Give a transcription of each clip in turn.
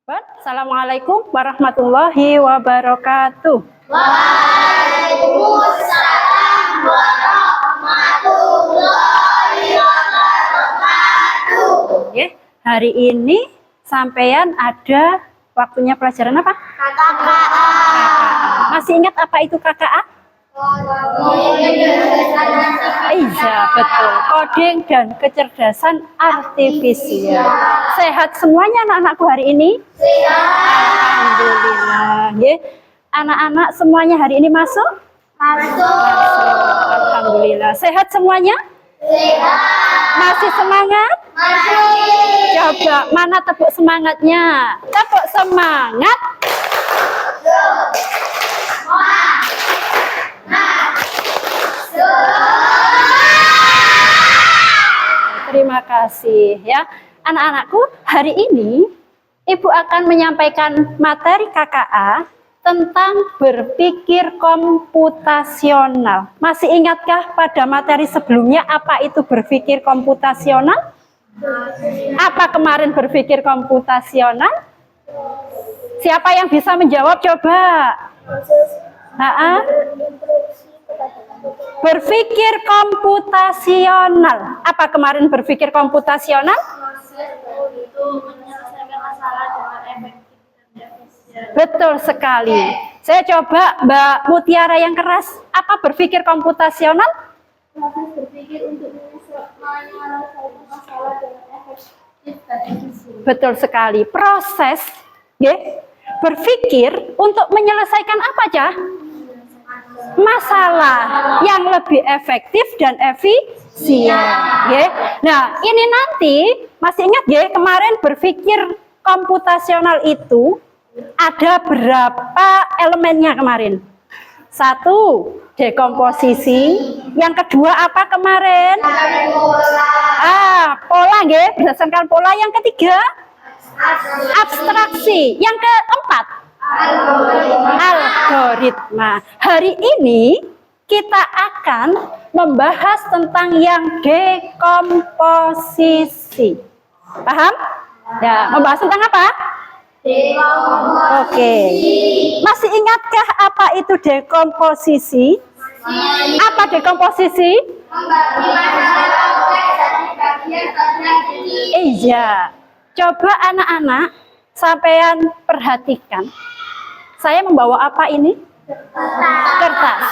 Assalamualaikum warahmatullahi wabarakatuh. Waalaikumsalam warahmatullahi wabarakatuh. Hari ini sampean ada waktunya pelajaran apa? KKA. Masih ingat apa itu KKA? Iya, betul. Coding dan kecerdasan artifisial. Sehat semuanya anak-anakku hari ini? Sehat. Alhamdulillah. Anak-anak semuanya hari ini masuk? Masuk. Alhamdulillah. Sehat semuanya? Sehat. Masih semangat? Masih. Coba, mana tepuk semangatnya? Tepuk semangat. Terima kasih ya. Anak-anakku, hari ini Ibu akan menyampaikan materi KKA tentang berpikir komputasional. Masih ingatkah pada materi sebelumnya apa itu berpikir komputasional? Apa kemarin berpikir komputasional? Siapa yang bisa menjawab coba? Berpikir komputasional. Apa kemarin berpikir komputasional? Betul sekali. Saya coba Mbak Mutiara yang keras. Apa berpikir komputasional? Proses berpikir untuk menyelesaikan masalah dengan efektif dan efisien. Betul sekali. Proses berpikir untuk menyelesaikan apa, Cah? Masalah yang lebih efektif dan efisien. Nah, ini nanti masih ingat kemarin berpikir komputasional itu ada berapa elemennya kemarin? 1, dekomposisi. Yang kedua apa kemarin? Pola berdasarkan pola. Yang ketiga abstraksi. Yang keempat algoritma. Hari ini kita akan membahas tentang yang dekomposisi. Paham? Ya, membahas tentang apa? Oke. Masih ingatkah apa itu dekomposisi? Apa dekomposisi? Membagi masalah kompleks dari bagian-bagian kecil. Iya. Coba anak-anak sampean perhatikan. Saya membawa apa ini? Kertas.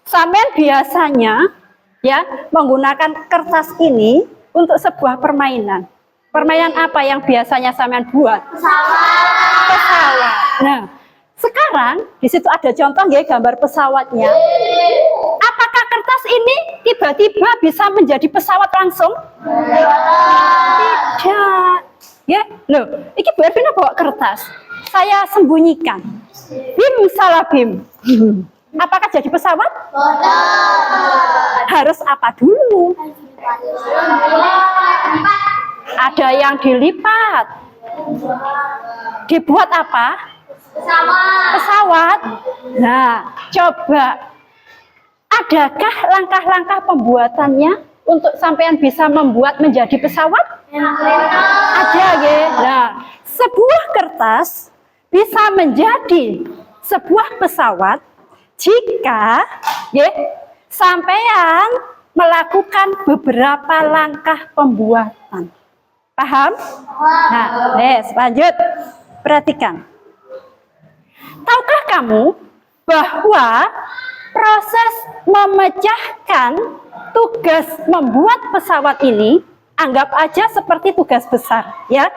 Sampean biasanya menggunakan kertas ini untuk sebuah permainan. Permainan apa yang biasanya sampean buat? Pesawat. Nah, sekarang di situ ada contoh gambar pesawatnya. Apakah kertas ini tiba-tiba bisa menjadi pesawat langsung? Tidak. Loh, ini Bu Ervina bawa kertas. Saya sembunyikan. Bim salah bim. Apakah jadi pesawat? Harus apa dulu? Ada yang dilipat. Dibuat apa? Pesawat. Nah, coba. Adakah langkah-langkah pembuatannya untuk sampean bisa membuat menjadi pesawat? Ada Nah, sebuah kertas bisa menjadi sebuah pesawat jika sampean melakukan beberapa langkah pembuatan. Paham? Nah, lanjut. Perhatikan. Tahukah kamu bahwa proses memecahkan tugas membuat pesawat ini anggap aja seperti tugas besar, ya.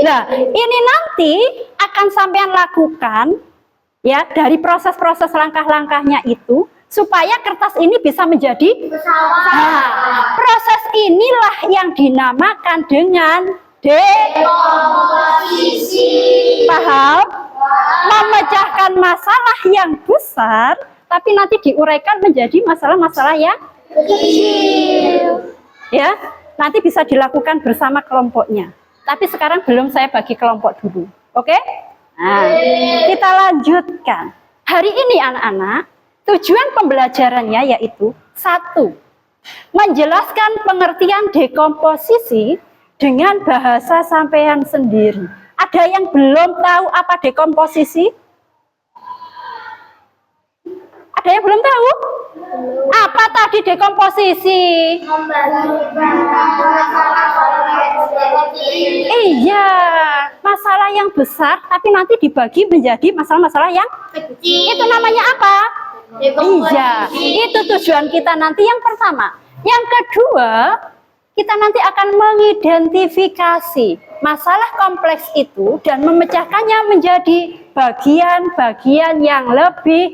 Nah, ini nanti akan sampean lakukan dari proses-proses langkah-langkahnya itu supaya kertas ini bisa menjadi pesawat. Nah, proses inilah yang dinamakan dengan dekomposisi. Paham? Memecahkan masalah yang besar tapi nanti diuraikan menjadi masalah-masalah yang kecil. Ya, nanti bisa dilakukan bersama kelompoknya. Tapi sekarang belum saya bagi kelompok dulu. Oke? Nah, kita lanjutkan. Hari ini anak-anak, tujuan pembelajarannya yaitu 1. Menjelaskan pengertian dekomposisi dengan bahasa sampean sendiri. Ada yang belum tahu apa dekomposisi? Ada yang belum tahu? Apa tadi dekomposisi? Iya, masalah yang besar tapi nanti dibagi menjadi masalah-masalah yang kecil. itu namanya apa? Iya, itu tujuan kita nanti yang pertama. Yang kedua, kita nanti akan mengidentifikasi masalah kompleks itu dan memecahkannya menjadi bagian-bagian yang lebih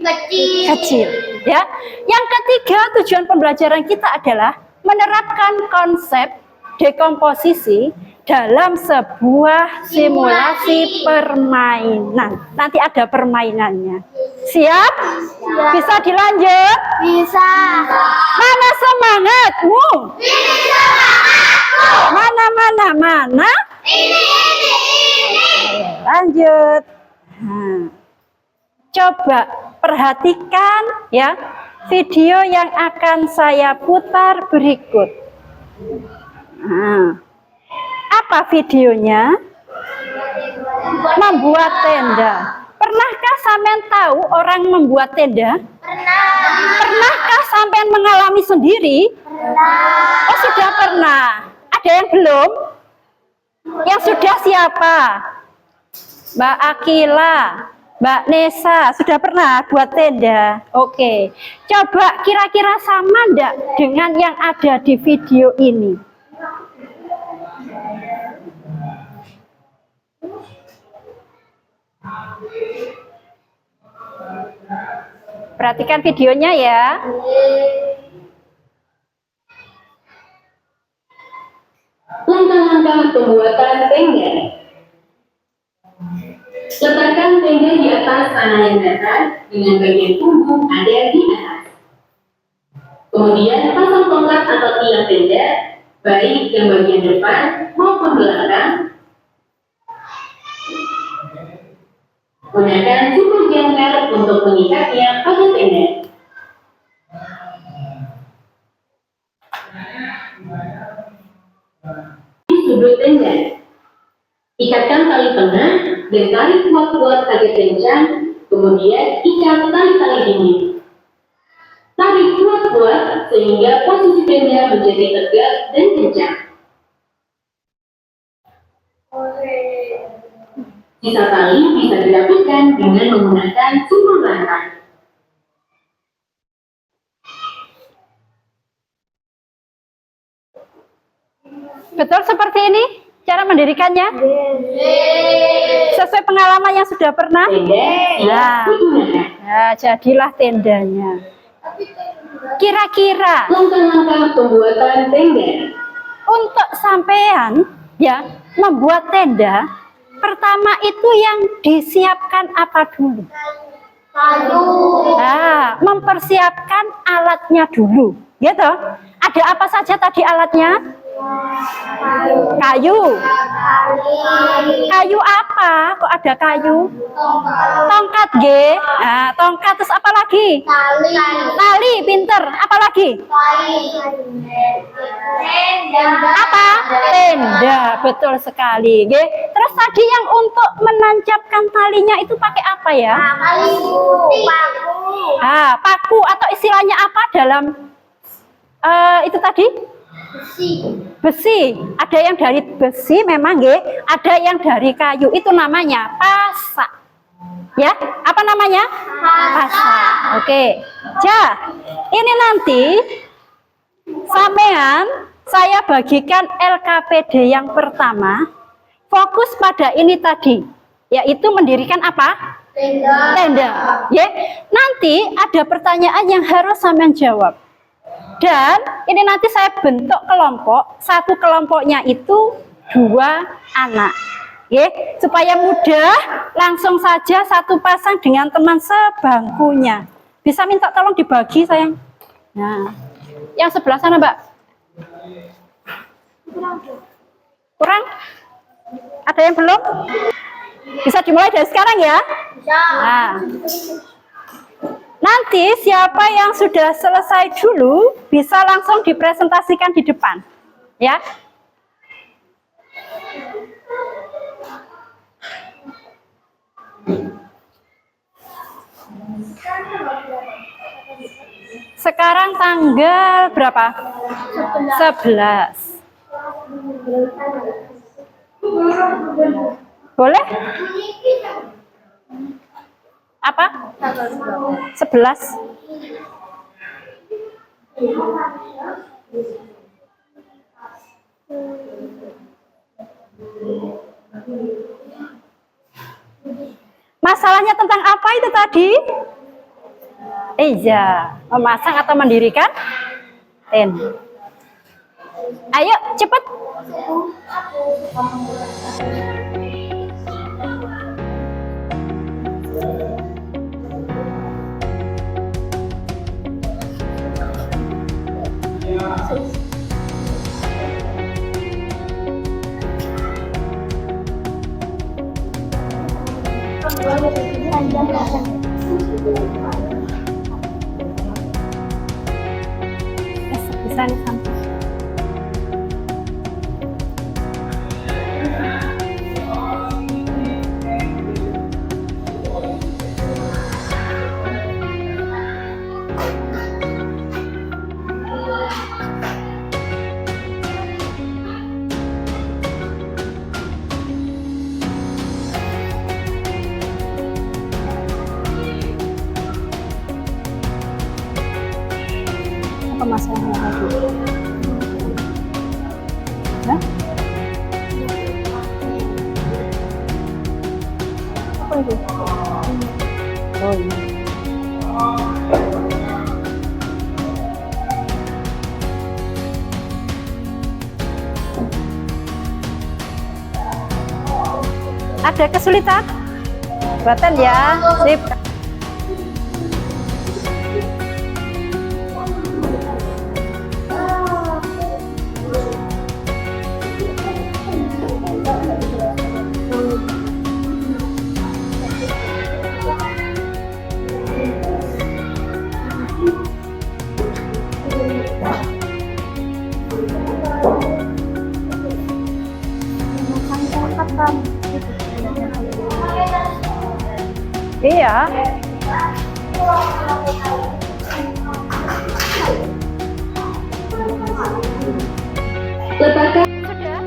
kecil. Ya. Yang ketiga, tujuan pembelajaran kita adalah menerapkan konsep dekomposisi dalam sebuah simulasi permainan. Nanti ada permainannya. Siap? Bisa dilanjut? Bisa. Mana semangatmu? Ini semangatku. Mana? Ini. Lanjut. Nah, coba perhatikan ya video yang akan saya putar berikut. Nah, apa videonya? Membuat tenda. Pernahkah sampean tahu orang membuat tenda? Pernahkah sampean mengalami sendiri? Oh, sudah pernah. Ada yang belum? Yang sudah siapa? Mbak Akila, Mbak Nesa, sudah pernah buat tenda? Oke. Coba kira-kira sama enggak dengan yang ada di video ini? Perhatikan videonya ya. Langkah-langkah pembuatan tenda. Letakkan tenda di atas tanah yang datar dengan bagian punggung ada di atas. Kemudian pasang tongkat atau tiang tenda, baik yang bagian depan maupun belakang. Gunakan sumber jangkar untuk mengikatnya pada tenda. Di sudut tenda, ikatkan tali tengah dan tarik kuat-kuat agar kencang, kemudian ikat tali-tali dingin. Tarik kuat-kuat sehingga posisi tenda menjadi tegak dan kencang. Sisa tali bisa dirapitkan dengan menggunakan sumur rantai. Betul seperti ini cara mendirikannya? Sesuai pengalaman yang sudah pernah? Tenda siap digunakan. Ya, jadilah tendanya. Kira-kira Langkah-langkah pembuatan tenda. untuk sampean ya membuat tenda, pertama itu yang disiapkan apa dulu? Kayu. Nah, mempersiapkan alatnya dulu, gitu. Ada apa saja tadi alatnya? Kayu. Kayu apa? Kok ada kayu? Tongkat, G. Nah, tongkat terus apa lagi? Tali, pinter. Apa lagi? Apa? Tenda, betul sekali. G. Terus tadi yang untuk menancapkan talinya itu pakai apa ya? Ah, paku atau istilahnya apa dalam itu tadi? Besi. Ada yang dari besi memang, G. Ada yang dari kayu. Itu namanya pasak. Ya, apa namanya? Pasak. Oke. Ja, ini nanti sampean saya bagikan LKPD yang pertama fokus pada ini tadi, yaitu mendirikan apa? Tenda. Ya. Nanti ada pertanyaan yang harus sampean jawab. Dan ini nanti saya bentuk kelompok, satu kelompoknya itu 2 anak. Ya, supaya mudah, langsung saja satu pasang dengan teman sebangkunya. Bisa minta tolong dibagi, sayang. Nah, yang sebelah sana, Mbak. Kurang? Ada yang belum? Bisa dimulai dari sekarang ya. Nah, nanti siapa yang sudah selesai dulu bisa langsung dipresentasikan di depan, ya. Sekarang tanggal berapa? 11. Boleh? Apa? 11. Masalahnya tentang apa itu tadi? Iya, memasang atau mendirikan tenda. Ayo, cepat. Bisa nih sampai. Apa masalahnya lagi? Hah? Apa itu? Oh iya. Ada kesulitan? Buatan ya. Sip. Iya. Letakkan Sudah.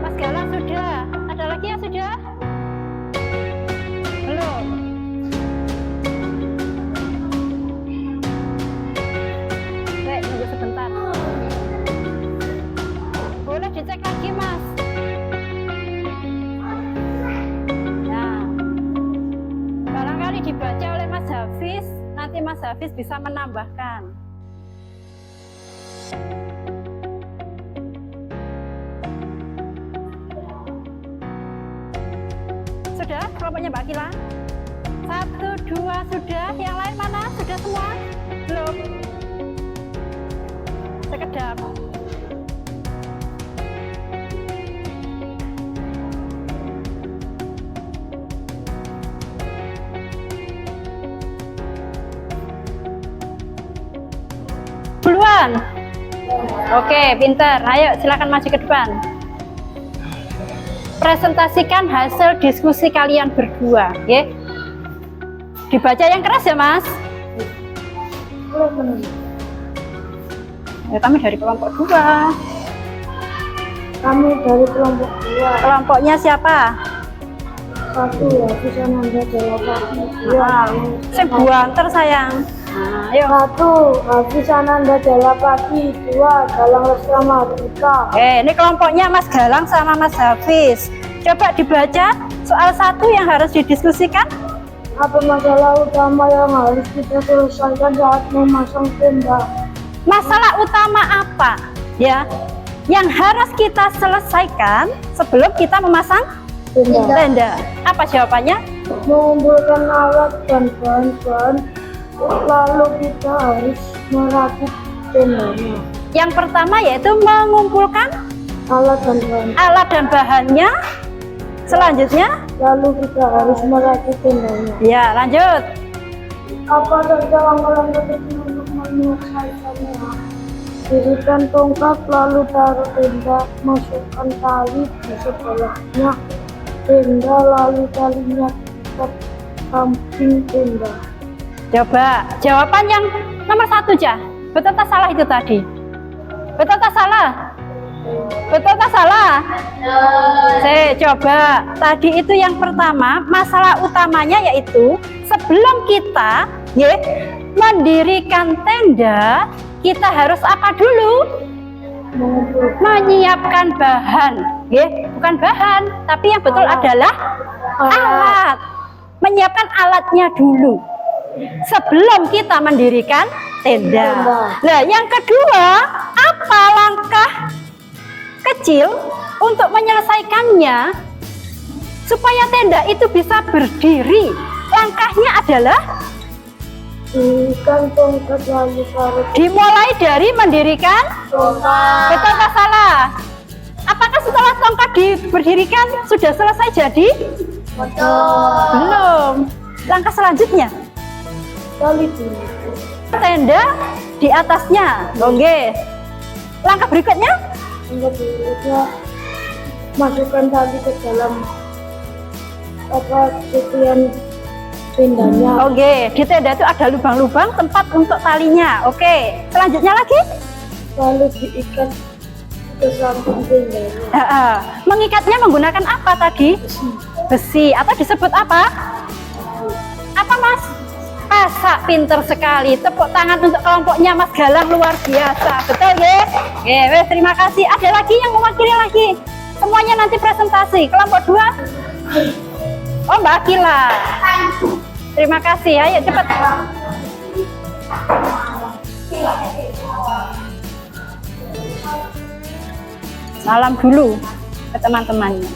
Mas Galang sudah. Ada lagi yang sudah? Belum. Baik, tunggu sebentar. Boleh dicek lagi, Mas. Nah, barangkali dibaca oleh Mas Hafiz, nanti Mas Hafiz bisa menambahkan. Sudah kelompoknya Mbak Kila? 1, 2 sudah. Yang lain mana? Sudah semua? Belum? Sekedap. Duluan. Oke, pintar. Ayo silakan maju ke depan. Presentasikan hasil diskusi kalian berdua, ya. Dibaca yang keras ya, Mas. Ya, kami dari kelompok 2. Kami dari kelompok 2. Kelompoknya siapa? 1 ya, bisa nanda jawaban. Saya buanter sayang. Nah, ayo. 1 Hafiz Ananda Jalapati. 2 Galang Lestama Ardika. Ini kelompoknya Mas Galang sama Mas Hafiz. Coba dibaca soal 1 yang harus didiskusikan. Apa masalah utama yang harus kita selesaikan saat memasang tenda? Masalah utama apa? Ya, yang harus kita selesaikan sebelum kita memasang tenda. Apa jawabannya? Mengumpulkan alat dan bahan-bahan, lalu kita harus merakit tendanya. Yang pertama yaitu mengumpulkan Alat dan bahan, alat dan bahannya. Selanjutnya, lalu kita harus merakit tendanya. ya lanjut. Apa saja langkah-langkah kecil untuk menyelesaikannya? Dirikan tongkat, lalu taruh tenda, masukkan tali di sebelahnya tenda, lalu talinya samping tenda. Coba jawaban yang nomor 1 aja. Betul tak salah itu tadi? Betul tak salah? Betul tak salah? Saya coba. Tadi itu yang pertama, masalah utamanya yaitu sebelum kita mendirikan tenda, kita harus apa dulu? Menyiapkan bahan. Bukan bahan, tapi yang betul adalah alat. Menyiapkan alatnya dulu sebelum kita mendirikan tenda. Nah, yang kedua, apa langkah kecil untuk menyelesaikannya supaya tenda itu bisa berdiri? Langkahnya adalah Dirikan tongkat lalu taruh dimulai dari mendirikan tongkat. betul tak salah? Apakah setelah tongkat diberdirikan sudah selesai jadi? Belum. Langkah selanjutnya Tali dulu. tenda di atasnya. Oke. Langkah berikutnya Hingga berikutnya masukkan tali ke dalam tujuan tendanya. Oke, di tenda itu ada lubang-lubang tempat untuk talinya. Oke, selanjutnya lagi Lalu diikat ke samping tendanya. mengikatnya menggunakan apa tadi? Besi atau disebut apa? Apa Mas? Pasak, pinter sekali. Tepuk tangan untuk kelompoknya Mas Galang, luar biasa. Betul ya? Oke, terima kasih. Ada lagi yang mewakili lagi? Semuanya nanti presentasi. Kelompok 2. Oh, Mbak Akila. Terima kasih. Ayo cepat. Salam dulu ke teman-temannya.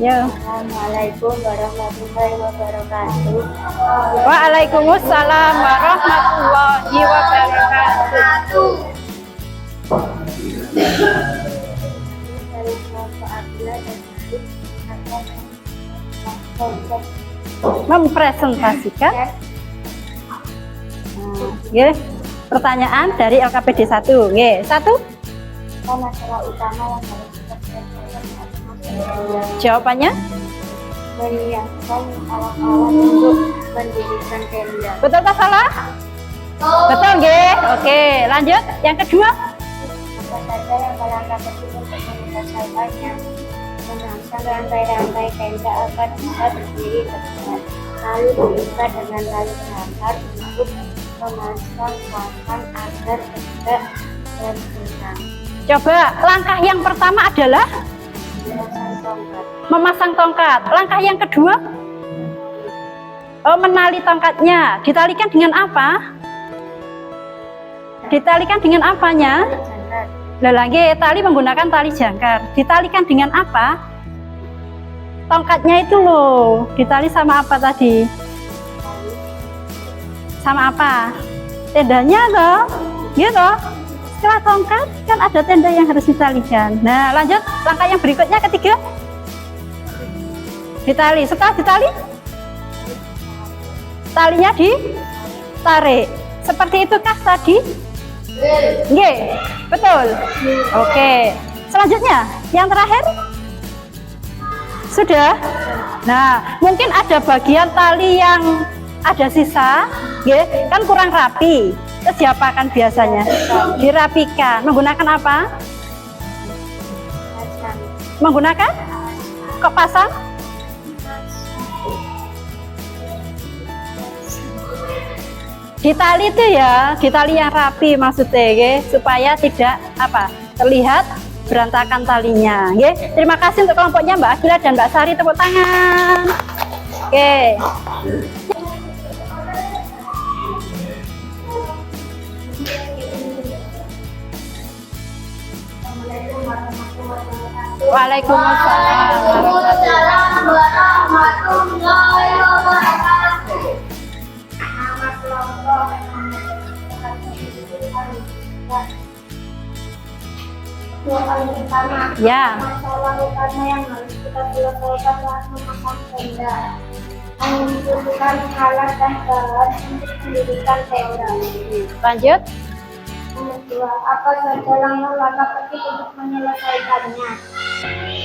Ya. Assalamualaikum warahmatullahi wabarakatuh. Waalaikumsalam warahmatullahi wabarakatuh. Dari kelompok Abdullah dan Arif akan Mempresentasikan ya, pertanyaan dari LKPD 1. Nggih, 1. masalah utama yang harus kita selesaikan adalah Jawabannya menyiapkan alat-alat untuk mendirikan tenda. betul tak salah? Betul nggih. Oke, lanjut. Yang kedua, Apa saja yang langkah kecil untuk menyelesaikannya? Memasang rantai-rantai tenda agar bisa berdiri tegak, lalu diikat dengan tali berangkat untuk memasang papan agar tegak dan tenang. coba langkah yang pertama adalah Memasang tongkat. memasang tongkat. Langkah yang kedua, menali tongkatnya. Ditalikan dengan apa? Ditalikan dengan apanya? Jangkar. Lah lagi tali menggunakan tali jangkar. Ditalikan dengan apa? Tongkatnya itu loh. Ditali sama apa tadi? Sama apa? Tendanya toh? Gitu. Setelah tongkat kan ada tenda yang harus ditalikan. Nah, lanjut langkah yang berikutnya ketiga. Ditali. Setelah ditali, talinya ditarik. Seperti itukah tadi? Nggih, betul. Oke. Selanjutnya, yang terakhir. Sudah? Nah, mungkin ada bagian tali yang ada sisa, nggih, kan kurang rapi. Terus diapakan biasanya? Dirapikan. Menggunakan apa? Pasang. Menggunakan? Kok pasang? Ditali itu ya, ditali yang rapi maksudnya, nggih, supaya tidak terlihat berantakan talinya, nggih. Terima kasih untuk kelompoknya Mbak Akila dan Mbak Sari, tepuk tangan. Oke. Waalaikumsalam warahmatullahi wabarakatuh. Nama kelompok soal utama. Ya. Masalah utama yang harus kita selesaikan saat memasang tenda. Mengumpulkan alat dan bahan untuk mendirikan tenda. Lanjut. Yang kedua, apa saja langkah-langkah kecil untuk menyelesaikannya?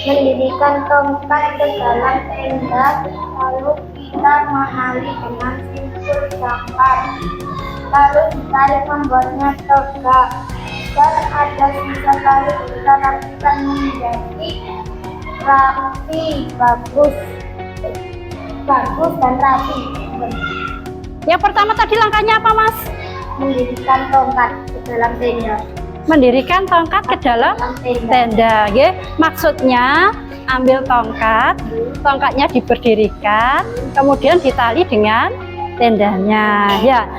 mendirikan tongkat ke dalam tenda, lalu kita menali dengan simpul jangkar, lalu ditarik membuatnya tegak, dan ada sisa lalu kita rapikan menjadi rapi, bagus dan rapi. Yang pertama tadi langkahnya apa, Mas? Mendirikan tongkat ke dalam tenda. Mendirikan tongkat ke dalam tenda, ya. Maksudnya ambil tongkat, tongkatnya diberdirikan, kemudian ditali dengan tendanya. Ya,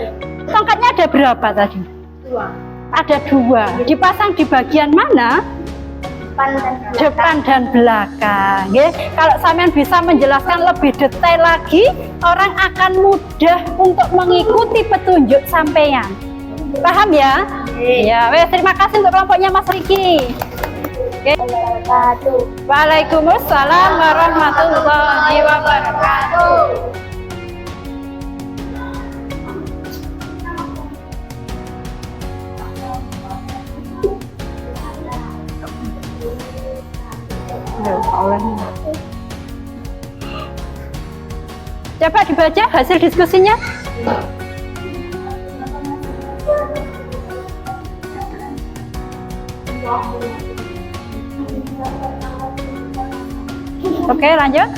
tongkatnya ada berapa tadi? 2. Ada 2. Dipasang di bagian mana? Depan dan belakang. Ya. Kalau sampean bisa menjelaskan lebih detail lagi, orang akan mudah untuk mengikuti petunjuk sampean. Paham ya? Ya, wes, terima kasih untuk kelompoknya Mas Riki. Oke. Waalaikumsalam warahmatullahi wabarakatuh. Coba dibaca hasil diskusinya. Oke, lanjut.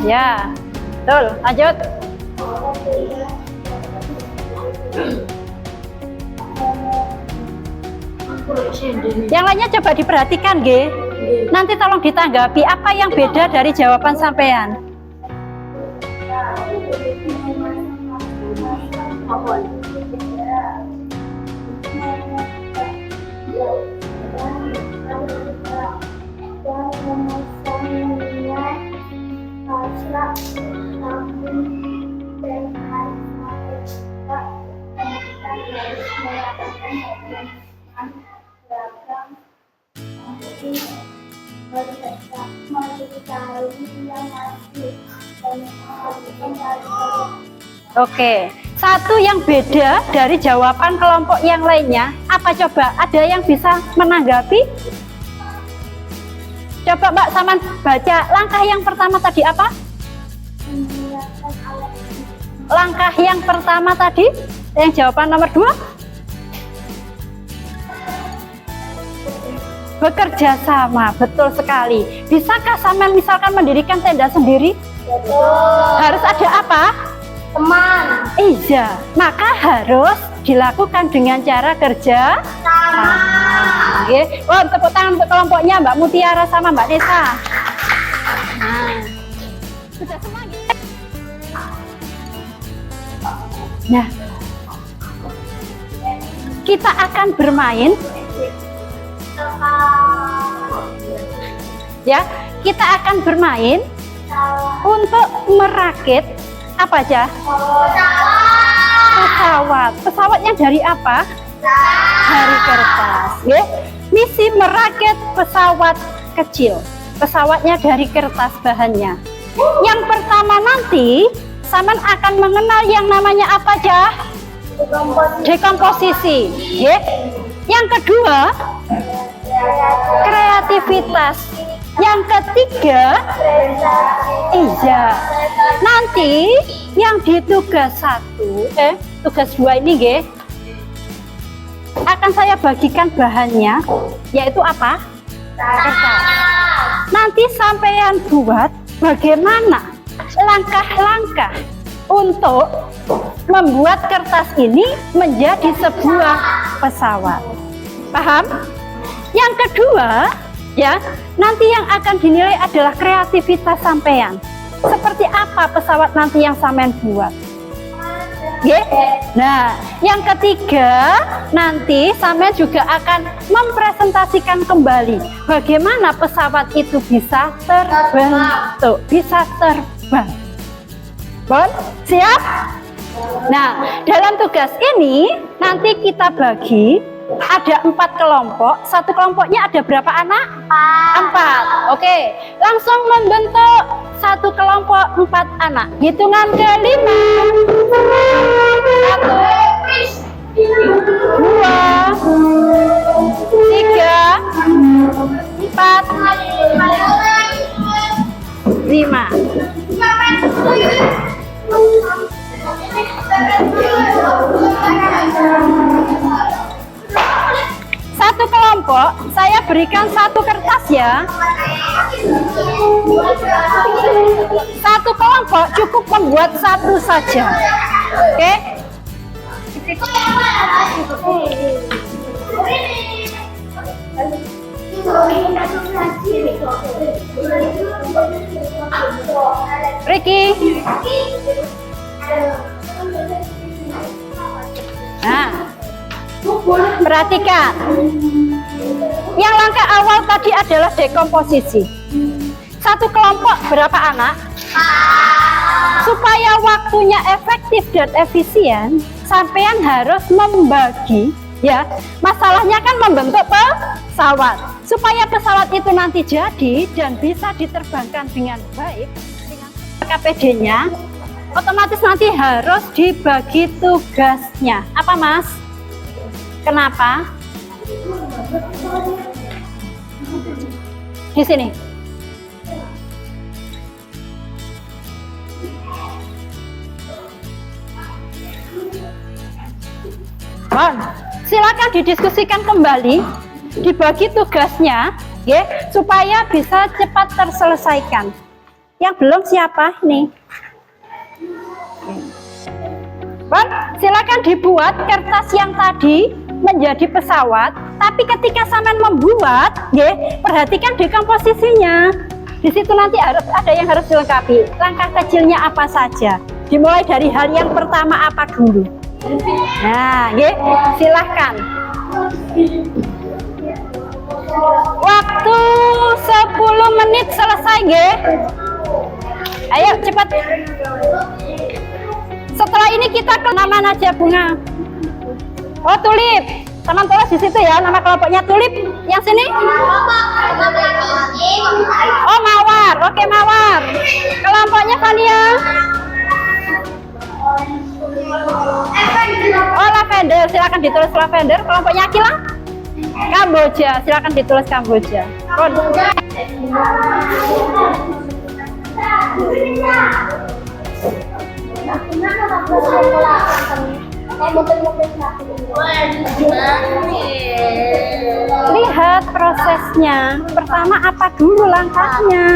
Ya, betul. Lanjut. Yang lainnya coba diperhatikan, G. Nanti tolong ditanggapi apa yang beda dari jawaban sampean. Oke, satu yang beda dari jawaban kelompok yang lainnya, apa coba? Ada yang bisa menanggapi? Coba Mbak Saman baca langkah yang pertama tadi apa? Langkah yang pertama tadi, yang jawaban nomor 2? Bekerja sama, betul sekali. Bisakah Saman misalkan mendirikan tenda sendiri? Betul. Harus ada apa? Teman. Iya, maka harus dilakukan dengan cara kerja sama. Oke, wah, tepuk tangan untuk kelompoknya Mbak Mutiara sama Mbak Nesa. Nah, sudah semua. Nah, kita akan bermain. Ya, kita akan bermain untuk merakit apa aja? Pesawat. Pesawatnya dari apa? Dari kertas. Ya. Misi merakit pesawat kecil. Pesawatnya dari kertas bahannya. Yang pertama nanti, Saman akan mengenal yang namanya apa aja? Dekomposisi. Ya. Yang kedua, kreativitas. Yang ketiga, iya. Nanti yang di tugas 2 ini, akan saya bagikan bahannya, yaitu apa? Kertas. Nanti sampean buat bagaimana langkah-langkah untuk membuat kertas ini menjadi sebuah pesawat. Paham? Yang kedua, ya, nanti yang akan dinilai adalah kreativitas sampean. Seperti apa pesawat nanti yang sampean buat? Nah, yang ketiga, nanti sampean juga akan mempresentasikan kembali bagaimana pesawat itu bisa terbentuk, bisa terbang. Bon, siap? Nah, dalam tugas ini nanti kita bagi ada 4 kelompok. Satu kelompoknya ada berapa anak? 4. Oke, langsung membentuk satu kelompok 4 anak. Hitungan kelima. 1, 2, 3, 4, 5. Satu kelompok, saya berikan satu kertas ya. Satu kelompok cukup membuat satu saja. Oke? Ricky. Nah, perhatikan. Yang langkah awal tadi adalah dekomposisi. Satu kelompok berapa anak? Supaya waktunya efektif dan efisien, sampean harus membagi, ya. Masalahnya kan membentuk pesawat. Supaya pesawat itu nanti jadi dan bisa diterbangkan dengan baik dengan KPD-nya, otomatis nanti harus dibagi tugasnya. Apa, Mas? Kenapa? Di sini. Silakan didiskusikan kembali, dibagi tugasnya, ya, supaya bisa cepat terselesaikan. Yang belum siapa nih? Silakan dibuat kertas yang tadi menjadi pesawat, tapi ketika sampean membuat, ya, perhatikan dekomposisinya. Di situ nanti harus ada yang harus dilengkapi. Langkah kecilnya apa saja? Dimulai dari hal yang pertama apa dulu? Nah, ya, silahkan. Waktu 10 menit selesai, ya. Ayo cepat. Setelah ini kita ke nama aja bunga. Oh, tulip. Teman tulis di situ ya, nama kelompoknya tulip. Yang sini? Oh, mawar. Oke, mawar. Kelompoknya Fania. Oh, lavender. Silakan ditulis lavender. Kelompoknya Akila? Kamboja. Silakan ditulis Kamboja. Lihat prosesnya. Pertama apa dulu langkahnya?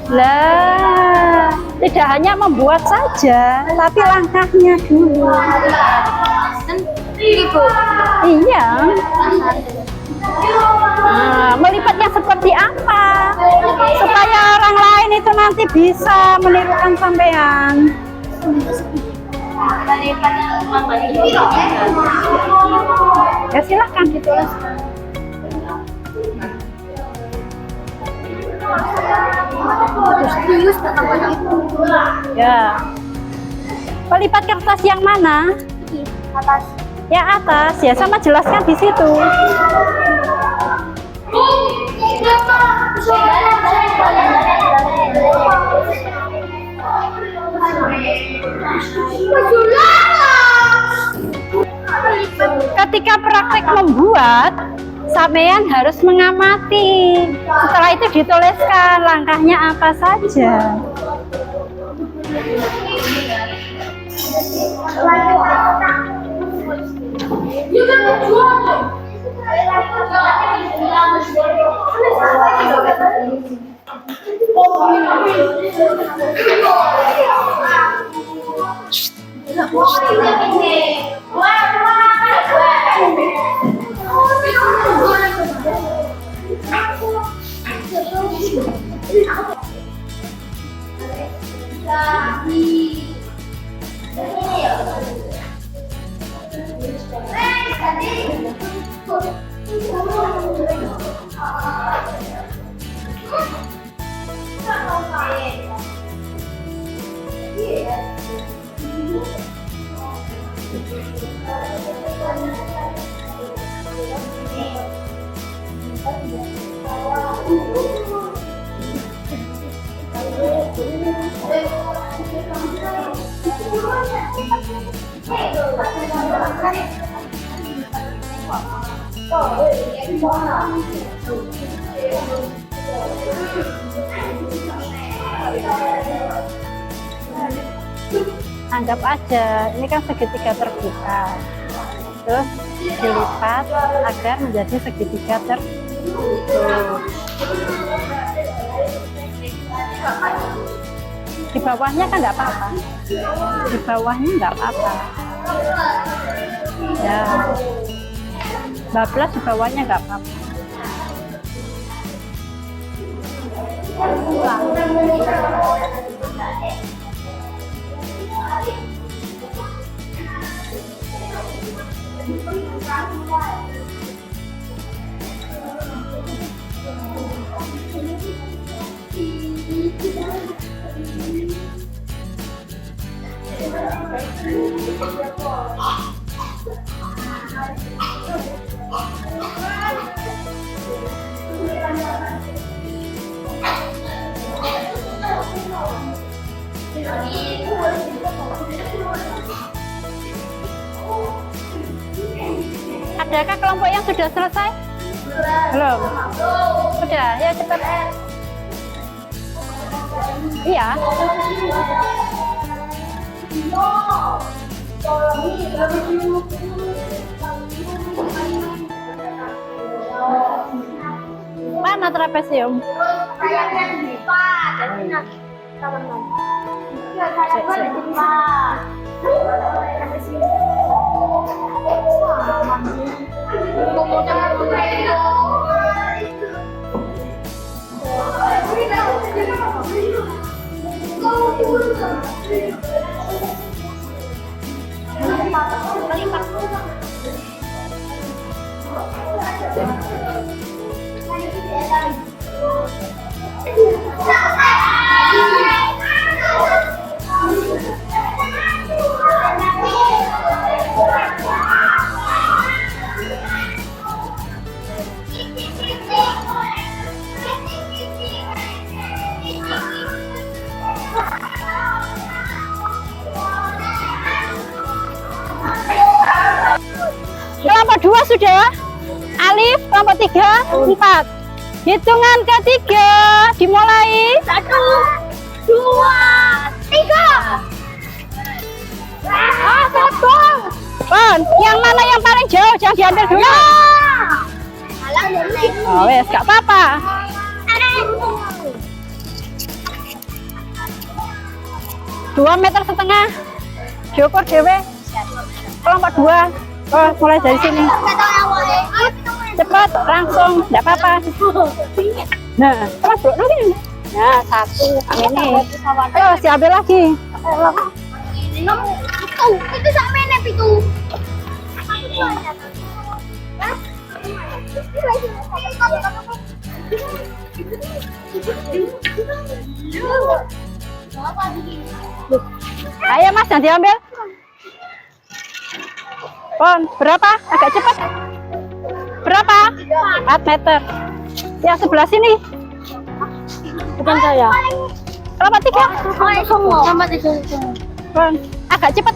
Lah, tidak hanya membuat saja, tapi langkahnya dulu. Iya. Nah, melipatnya seperti apa? Supaya orang lain itu nanti bisa menirukan sampean. Ya, silahkan ditulis. Ya. Pelipat kertas yang mana? Atas. Yang atas, ya, sama jelaskan di situ. Ketika praktek membuat, sampean harus mengamati. Setelah itu dituliskan langkahnya apa saja. Anggap aja ini kan segitiga terbuka, terus dilipat agar menjadi segitiga tertutup. Di bawahnya kan nggak apa-apa, di bawahnya nggak apa-apa ya, bablas di bawahnya nggak apa-apa. Adakah kelompok yang sudah selesai? Belum? Sudah, ya cepat. Iya. Mana trapesium? Kelompok 2 sudah. Alif, kelompok 3, 4. Hitungan ketiga dimulai. 1, 2, 3. Satu. Pon, yang mana yang paling jauh? Jangan diambil dulu. Oh, wes, gak apa-apa. Dua meter setengah. Diukur dewe. Kelompok 2. Oh, mulai dari sini. Cepat, langsung, enggak apa-apa. Nah, terus bro, ini. Nah, 1, ini. Ayo, siapin lagi. Itu sampai nep itu. Ayo Mas, jangan diambil. Pon, berapa? Agak cepat. Berapa? 4 meter. Yang sebelah sini. Bukan saya. Kelompok 3. Sama 3. Pon, agak cepat.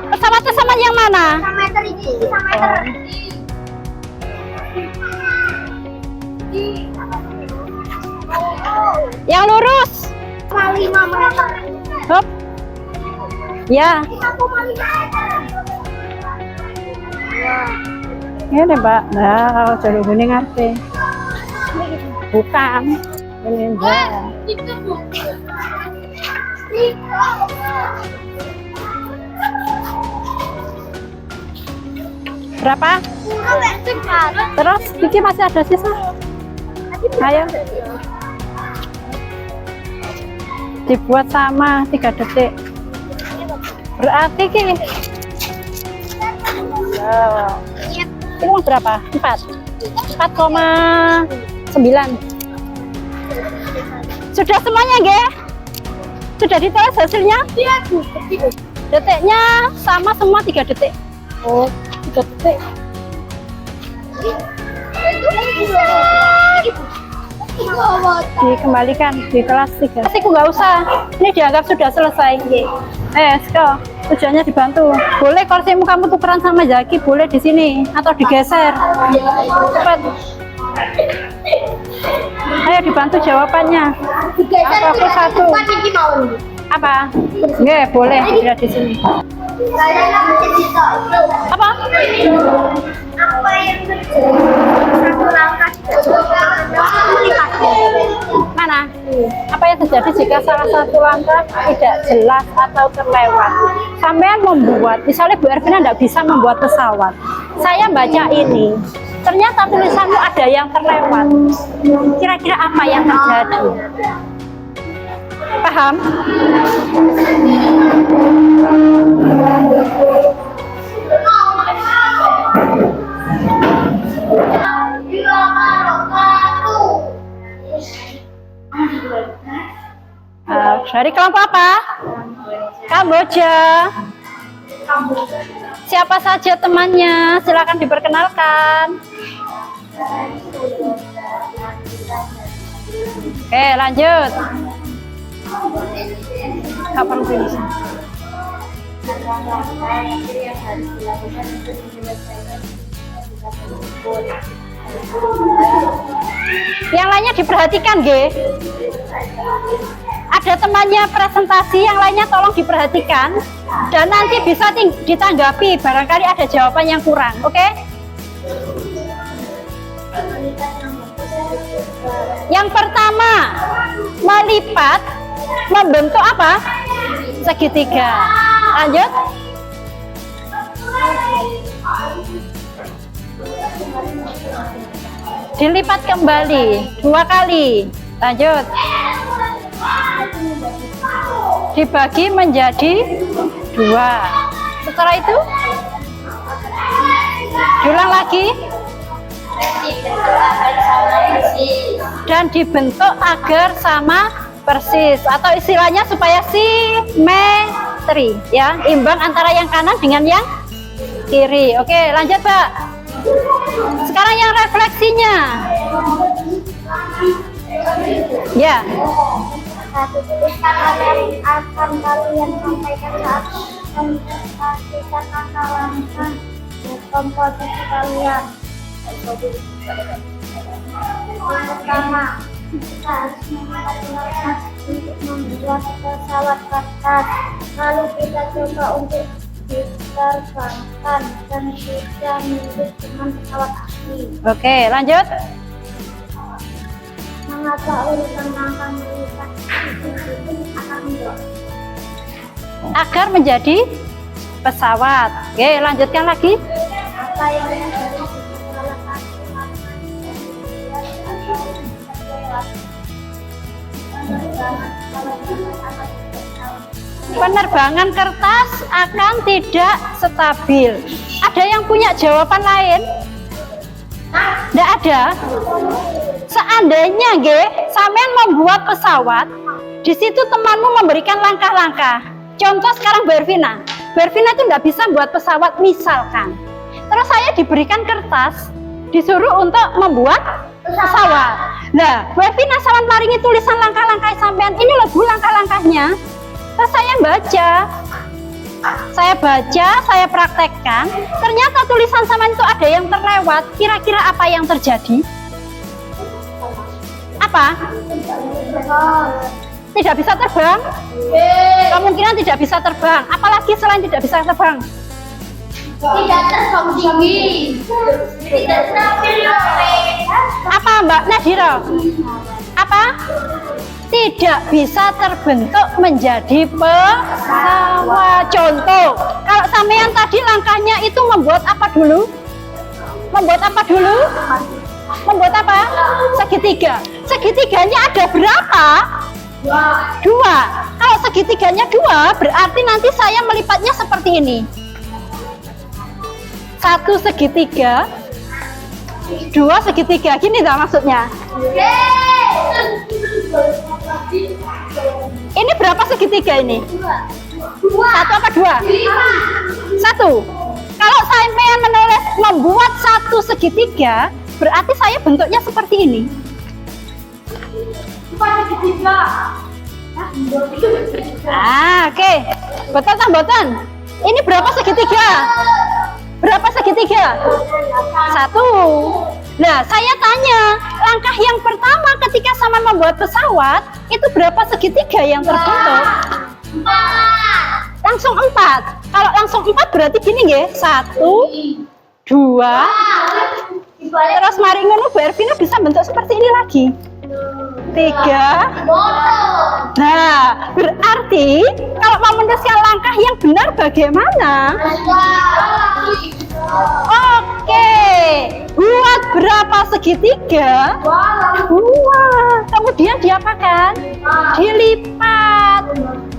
Pesawat yang mana? Meter ini, meter. Yang lurus. 5 meter. Hop. Ya. 1,5 meter. Ini Mbak. Nah, jalur kuning ngerti. Bukan. Ini enggak. Berapa? Terus Kiki masih ada sisa. Ayo. Dibuat sama 3 detik. Berarti Kiki. Ini mau berapa? 4. 4,9. Sudah semuanya, nggih? Sudah ditulis hasilnya? Iya, Bu. Detiknya sama semua 3 detik. Oh, 3 detik. Dikembalikan di kelas 3. Kelas nggak usah. Ini dianggap sudah selesai. Let's go. Tujuannya dibantu. Boleh kursimu kamu tukeran sama Zaki, boleh di sini atau digeser. Cepat. Ayo dibantu jawabannya. Oke, satu. Apa? Nggih, boleh tidak di sini. Apa? Apa yang terjadi? Satu langkah Mana? Apa yang terjadi jika salah satu langkah tidak jelas atau terlewat? Sampean membuat, misalnya Bu Ervina tidak bisa membuat pesawat. Saya baca ini, ternyata tulisanmu ada yang terlewat. Kira-kira apa yang terjadi? Paham? Dari kelompok apa? Kamboja. Siapa saja temannya? Silakan diperkenalkan. Oke, lanjut. Kapan finish? Yang lainnya diperhatikan, G. Ada temannya presentasi, yang lainnya tolong diperhatikan dan nanti bisa ditanggapi barangkali ada jawaban yang kurang, oke? Yang pertama, melipat membentuk apa? Segitiga. Lanjut. Dilipat kembali 2 kali. Lanjut. Dibagi menjadi 2. Setelah itu diulang lagi dan dibentuk agar sama persis, atau istilahnya supaya simetri, ya, imbang antara yang kanan dengan yang kiri. Oke, lanjut, Pak. Sekarang yang refleksinya. Ya. Satu, tuliskan apa yang akan kalian sampaikan saat mempresentasikan langkah-langkah komposisi kalian. Yang pertama, kita harus memperkenalkan untuk membuat pesawat kertas. Lalu kita coba untuk diterbangkan dan tidak mirip dengan pesawat asli. Oke, lanjut. Mengapa urutan langkah melipat akan agar menjadi pesawat. Oke, lanjutkan lagi. apa yang menjadi salah satu Penerbangan kertas akan tidak stabil. Ada yang punya jawaban lain? Tidak ada. Seandainya, sampean membuat pesawat, di situ temanmu memberikan langkah-langkah. Contoh sekarang Bu Ervina itu tidak bisa buat pesawat misalkan. Terus saya diberikan kertas, disuruh untuk membuat pesawat. Nah, Bu Ervina sama maringi tulisan langkah-langkah sampean. Ini loh Bu langkah-langkahnya. Terus saya baca, saya praktekkan. Ternyata tulisan sampean itu ada yang terlewat. Kira-kira apa yang terjadi? Apa? Tidak bisa terbang? Kemungkinan tidak bisa terbang. Apalagi selain tidak bisa terbang? tidak terfungsi, tidak stabil. Apa Mbak Nadira? Apa? Tidak bisa terbentuk menjadi pesawat. Contoh, kalau sampean tadi langkahnya itu membuat apa dulu? Membuat apa dulu? Membuat apa? Segitiga. Segitiganya ada berapa? Dua. Kalau segitiganya dua, berarti nanti saya melipatnya seperti ini. Satu segitiga, dua segitiga. Gini dah maksudnya. Ini berapa segitiga ini? Satu apa dua? Satu. Kalau saya menulis membuat satu segitiga, berarti saya bentuknya seperti ini. Oke. Betul tak boten? Ini berapa segitiga? Berapa segitiga? 1. Nah, saya tanya, langkah yang pertama ketika Saman membuat pesawat, itu berapa segitiga yang terbentuk? 4. Langsung 4. Kalau langsung 4 berarti gini nggih, 1, 2. Terus mari ngono Bu Ervina bisa bentuk seperti ini lagi. 3. Nah, berarti kalau mau meneruskan langkah yang benar bagaimana? Oke, buat berapa segitiga? 2. Kemudian diapakan? Dilipat.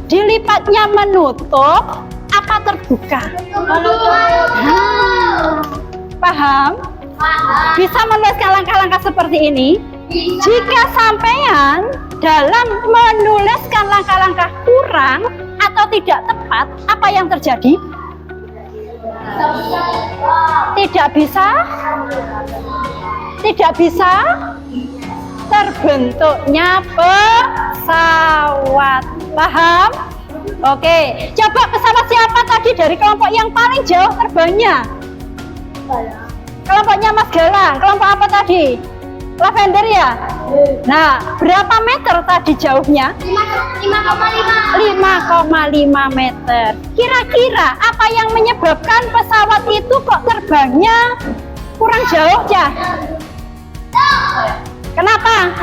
Dilipatnya menutup apa terbuka? Paham? Bisa menuliskan langkah-langkah seperti ini? Jika sampean dalam menuliskan langkah-langkah kurang atau tidak tepat, apa yang terjadi? Tidak bisa terbentuknya pesawat. Paham? Oke, coba pesawat siapa tadi dari kelompok yang paling jauh terbangnya? Kelompoknya Mas Galang. Kelompok apa tadi? Lavender ya? Nah, berapa meter tadi jauhnya? 5,5 meter. Kira-kira apa yang menyebabkan pesawat itu kok terbangnya kurang jauh ya? Kenapa?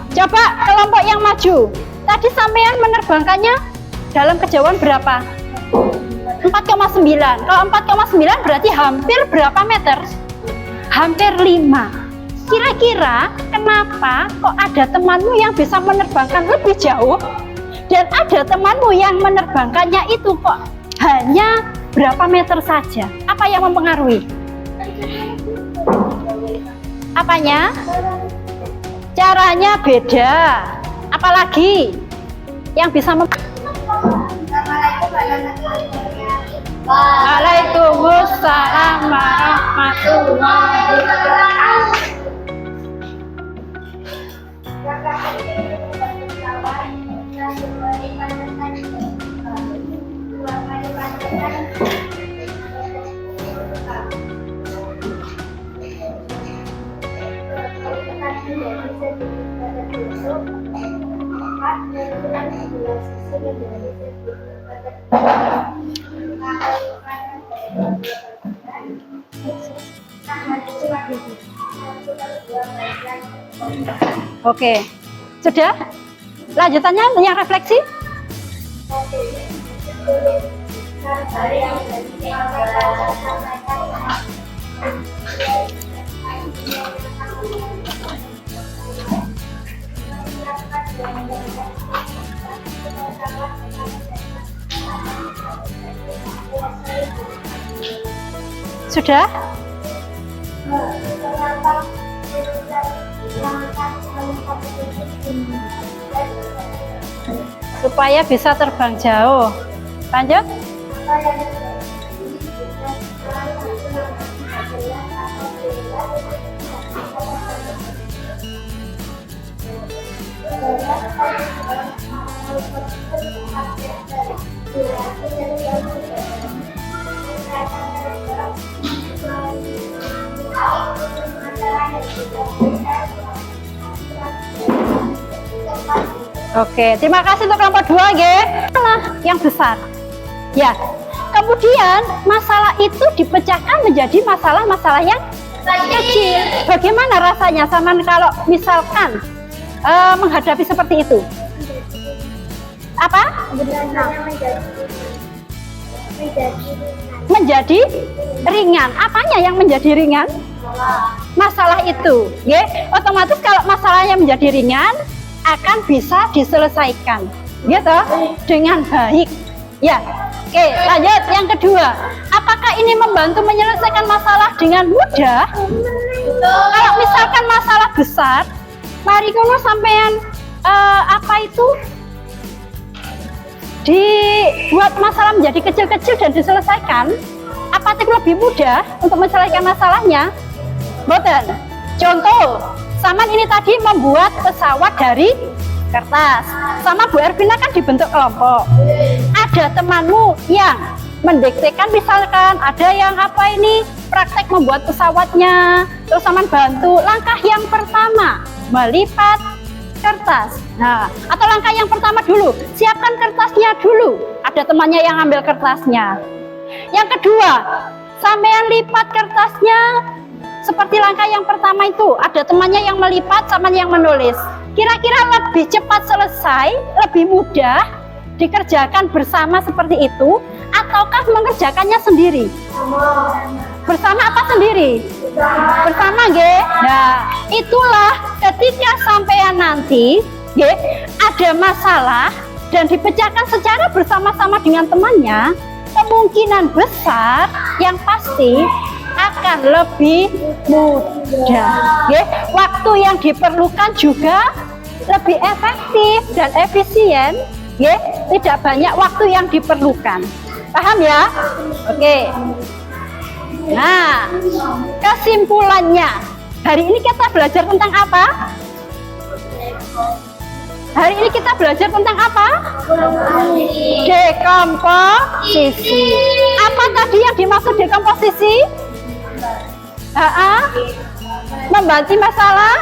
Coba kelompok yang maju. Tadi sampean menerbangkannya dalam kejauhan berapa? 4,9. Kalau 4,9 berarti hampir berapa meter? Hampir 5. Kira-kira kenapa kok ada temanmu yang bisa menerbangkan lebih jauh dan ada temanmu yang menerbangkannya itu kok hanya berapa meter saja? Apa yang mempengaruhi? Apanya? Caranya beda. Apalagi yang bisa Waalaikumsalam warahmatullahi wabarakatuh. Oke, sudah? Lanjutannya yang refleksi? Sudah? Supaya bisa terbang jauh. Lanjut. Oke, terima kasih untuk kelompok 2 nggih. Yang besar. Ya. Kemudian masalah itu dipecahkan menjadi masalah-masalah yang kecil. Bagaimana rasanya Saman kalau misalkan menghadapi seperti itu? Apa? Menjadi ringan. Apanya yang menjadi ringan? Masalah itu, ya. Otomatis kalau masalahnya menjadi ringan akan bisa diselesaikan, gitu, dengan baik. Ya. Oke, lanjut yang kedua. Apakah ini membantu menyelesaikan masalah dengan mudah? Kalau misalkan masalah besar, mari kono sampean dibuat masalah menjadi kecil-kecil dan diselesaikan. Apa itu lebih mudah untuk menyelesaikan masalahnya? Boten. Contoh, Saman ini tadi membuat pesawat dari kertas. Sama Bu Ervina kan dibentuk kelompok. Ada temanmu yang mendiktekan, misalkan ada yang apa ini praktek membuat pesawatnya, terus aman bantu. Langkah yang pertama melipat kertas. Nah, atau langkah yang pertama dulu, siapkan kertasnya dulu. Ada temannya yang ambil kertasnya. Yang kedua, sampean lipat kertasnya seperti langkah yang pertama itu. Ada temannya yang melipat, sama yang menulis. Kira-kira lebih cepat selesai, lebih mudah dikerjakan bersama seperti itu, ataukah mengerjakannya sendiri? Bersama apa sendiri? Bersama, nggih. Nah, itulah ketika sampean nanti nggih ada masalah dan dipecahkan secara bersama-sama dengan temannya, kemungkinan besar yang pasti akan lebih mudah. Nggih. Waktu yang diperlukan juga lebih efektif dan efisien. Nggih. Tidak banyak waktu yang diperlukan. Paham ya? Oke. Nah, kesimpulannya, hari ini kita belajar tentang apa? Hari ini kita belajar tentang apa? Dekomposisi. Apa tadi yang dimaksud dekomposisi? Membantu masalah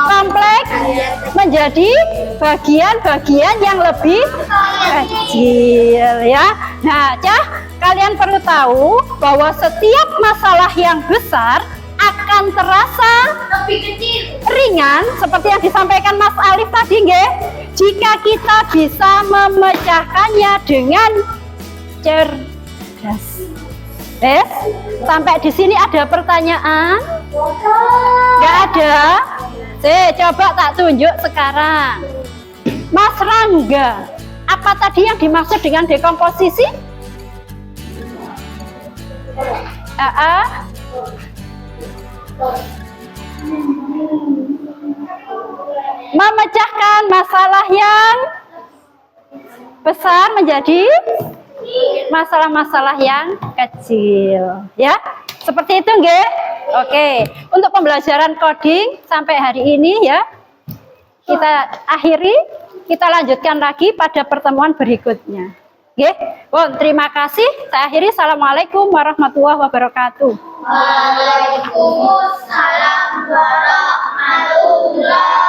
kompleks menjadi bagian-bagian yang lebih kecil, ya. Nah, kalian perlu tahu bahwa setiap masalah yang besar akan terasa lebih kecil, ringan, seperti yang disampaikan Mas Alif tadi, nggih, jika kita bisa memecahkannya dengan cerdas. Sampai di sini ada pertanyaan? Nggak ada? Coba tak tunjuk sekarang. Mas Rangga, apa tadi yang dimaksud dengan dekomposisi? Memecahkan masalah yang besar menjadi masalah-masalah yang kecil, ya. Seperti itu, nggih. Oke, untuk pembelajaran coding sampai hari ini ya kita akhiri, kita lanjutkan lagi pada pertemuan berikutnya. Nggih. Terima kasih. Saya akhiri. Assalamualaikum warahmatullahi wabarakatuh. Waalaikumsalam warahmatullahi